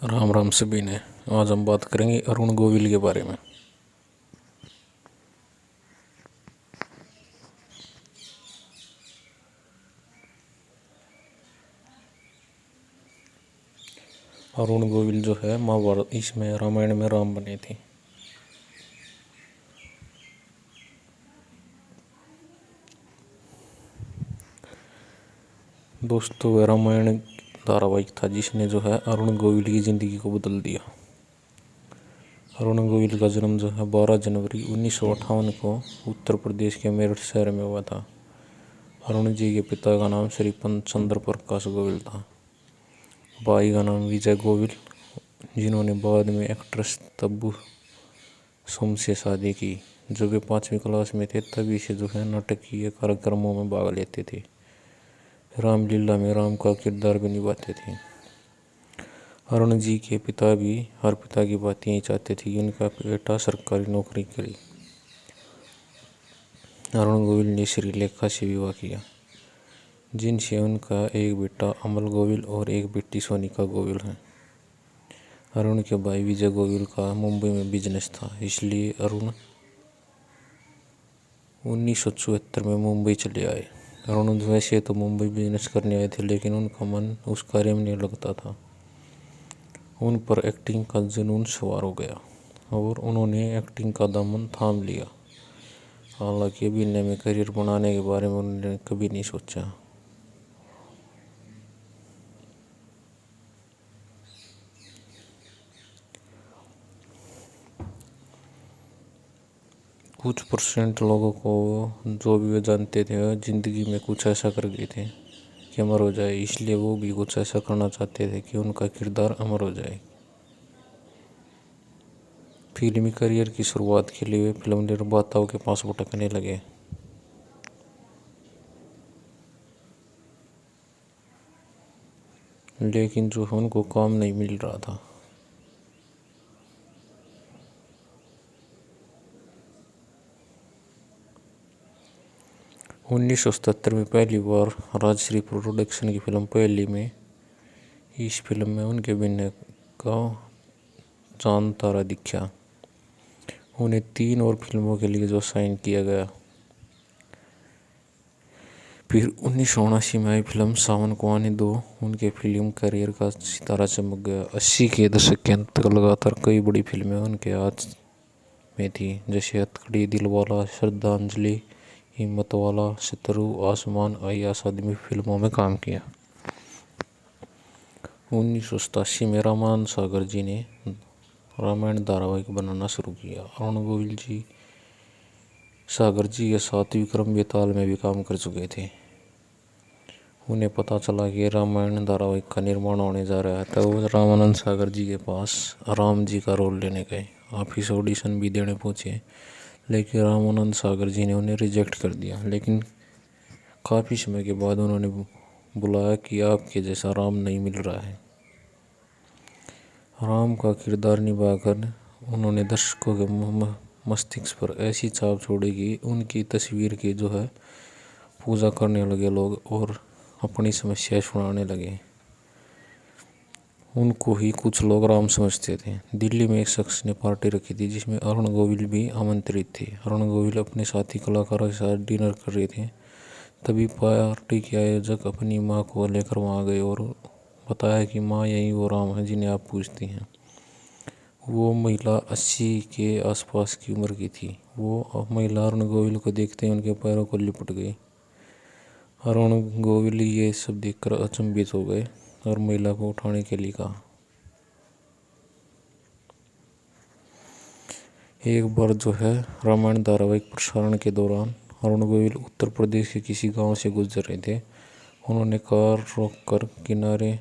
राम राम सभी ने। आज हम बात करेंगे अरुण गोविल के बारे में। अरुण गोविल जो है महाभारत इसमें रामायण में राम बने थे। दोस्तों वह रामायण धारावाहिक था जिसने जो है अरुण गोविल की ज़िंदगी को बदल दिया। अरुण गोविल का जन्म जो है 12 जनवरी 1958 को उत्तर प्रदेश के मेरठ शहर में हुआ था। अरुण जी के पिता का नाम श्री पंत चंद्र प्रकाश गोविल था। भाई का नाम विजय गोविल, जिन्होंने बाद में एक्ट्रेस तब्बू सोम से शादी की। जब वे 5वीं क्लास में थे तभी से जो है नाटकीय कार्यक्रमों में भाग लेते थे। रामलीला में राम का किरदार भी निभाते थे। अरुण जी के पिता भी हर पिता की बात यही चाहते थे कि उनका बेटा सरकारी नौकरी करे। अरुण गोविल ने श्रीलेखा से विवाह किया, जिनसे उनका एक बेटा अमल गोविल और एक बेटी सोनिका गोविल है। अरुण के भाई विजय गोविल का मुंबई में बिजनेस था, इसलिए अरुण 1974 में मुंबई चले आए। अरुण वैसे तो मुंबई बिजनेस करने आए थे, लेकिन उनका मन उस कार्य में नहीं लगता था। उन पर एक्टिंग का जुनून सवार हो गया और उन्होंने एक्टिंग का दामन थाम लिया। हालांकि अभिनय में करियर बनाने के बारे में उन्होंने कभी नहीं सोचा। कुछ परसेंट लोगों को जो भी वे जानते थे जिंदगी में कुछ ऐसा कर गए थे कि अमर हो जाए, इसलिए वो भी कुछ ऐसा करना चाहते थे कि उनका किरदार अमर हो जाए। फिल्मी करियर की शुरुआत के लिए वे फिल्म निर्माताओं के पास भटकने लगे। लेकिन जो है उनको काम नहीं मिल रहा था। उन्नीस सौ 77 में पहली बार राजश्री प्रोडक्शन की फिल्म पहली में इस फिल्म में उनके अभिनय का चांद तारा दिखा। उन्हें 3 और फिल्मों के लिए जो साइन किया गया। फिर 1979 में आई फिल्म सावन को आने दो, उनके फिल्म करियर का सितारा चमक गया। 80 के दशक के अंत तक लगातार कई बड़ी फिल्में उनके हाथ में थी, जैसे हथकड़ी, दिलवाला, श्रद्धांजलि, हिम्मत वाला, शत्रु, आसमान, आई आदमी फिल्मों में काम किया। 1987 में रामानंद सागर जी ने रामायण धारावाहिक बनाना शुरू किया। अरुण गोविल जी सागर जी के साथ विक्रम बेताल में भी काम कर चुके थे। उन्हें पता चला कि रामायण धारावाहिक का निर्माण होने जा रहा है, तब वो रामानंद सागर जी के पास राम जी का रोल लेने गए। ऑफिस ऑडिशन भी देने पहुंचे, लेकिन रामानंद सागर जी ने उन्हें रिजेक्ट कर दिया। लेकिन काफ़ी समय के बाद उन्होंने बुलाया कि आपके जैसा राम नहीं मिल रहा है। राम का किरदार निभाकर उन्होंने दर्शकों के मस्तिष्क पर ऐसी छाप छोड़ी कि उनकी तस्वीर की जो है पूजा करने लगे लोग और अपनी समस्याएं सुनाने लगे। उनको ही कुछ लोग राम समझते थे। दिल्ली में एक शख्स ने पार्टी रखी थी जिसमें अरुण गोविल भी आमंत्रित थे। अरुण गोविल अपने साथी कलाकारों के साथ डिनर कर रहे थे, तभी पार्टी के आयोजक अपनी माँ को लेकर वहाँ गए और बताया कि माँ यही वो राम है जिन्हें आप पूछती हैं। वो महिला 80 के आसपास की उम्र की थी। वो महिला अरुण गोविल को देखते ही उनके पैरों को लिपट गई। अरुण गोविल ये सब देखकर अचंभित हो गए और महिला को उठाने के लिए कहा। एक बार जो है रामायण धारावाहिक प्रसारण के दौरान अरुण गोविल उत्तर प्रदेश के किसी गांव से गुजर रहे थे। उन्होंने कार रोककर किनारे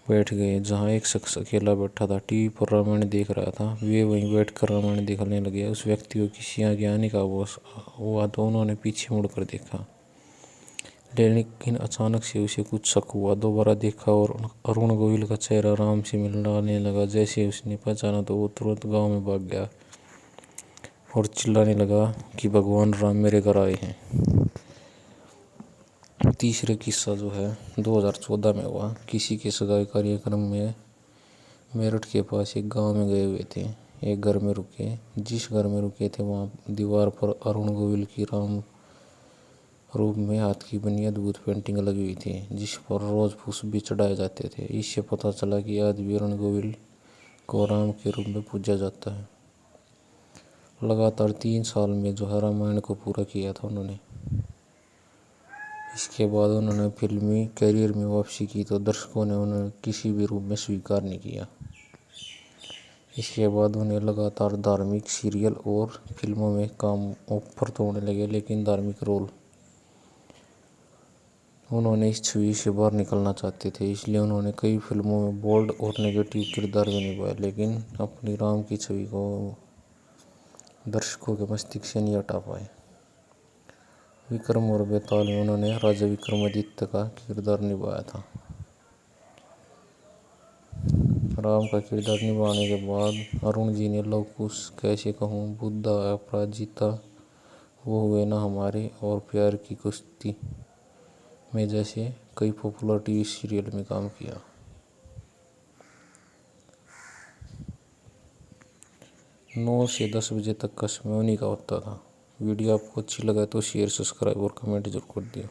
बैठ गए, जहां एक शख्स अकेला बैठा था, टीवी पर रामायण देख रहा था। वे वहीं बैठकर रामायण देखने लगे। उस व्यक्ति को किसी आगे आने का आभास हुआ तो उन्होंने पीछे मुड़कर देखा, लेकिन अचानक से उसे कुछ शक हुआ। दोबारा देखा और अरुण गोविल का चेहरा राम से मिलने लगा। जैसे उसने पहचाना तो वो तुरंत गांव में भाग गया और चिल्लाने लगा कि भगवान राम मेरे घर आए हैं। तीसरे किस्सा जो है 2014 में हुआ। किसी के सगाई कार्यक्रम में मेरठ के पास एक गांव में गए हुए थे। एक घर में रुके। जिस घर में रुके थे वहां दीवार पर अरुण गोविल की राम रूप में हाथ की बनी अद्भुत पेंटिंग लगी हुई थी, जिस पर रोज पुष्प भी चढ़ाए जाते थे। इससे पता चला कि आज भी अरुण गोविल को राम के रूप में पूजा जाता है। लगातार 3 साल में जो है रामायण को पूरा किया था उन्होंने। इसके बाद उन्होंने फिल्मी करियर में वापसी की तो दर्शकों ने उन्हें किसी भी रूप में स्वीकार नहीं किया। इसके बाद उन्हें लगातार धार्मिक सीरियल और फिल्मों में काम ऑफर तो होने लगे, लेकिन धार्मिक रोल उन्होंने इस छवि से बाहर निकलना चाहते थे, इसलिए उन्होंने कई फिल्मों में बोल्ड और नेगेटिव किरदार भी निभाए, लेकिन अपनी राम की छवि को दर्शकों के मस्तिष्क से नहीं हटा पाए। विक्रम और बेताल में उन्होंने राजा विक्रमादित्य का किरदार निभाया था। राम का किरदार निभाने के बाद अरुण जी ने लव कुश, कैसे कहूँ, बुद्धा, अपराजिता, वो हुए ना हमारे और प्यार की कुश्ती में जैसे कई पॉपुलर टीवी सीरियल में काम किया। 9 से 10 बजे तक का समय उन्हीं का होता था। वीडियो आपको अच्छी लगा तो शेयर, सब्सक्राइब और कमेंट जरूर कर दिया।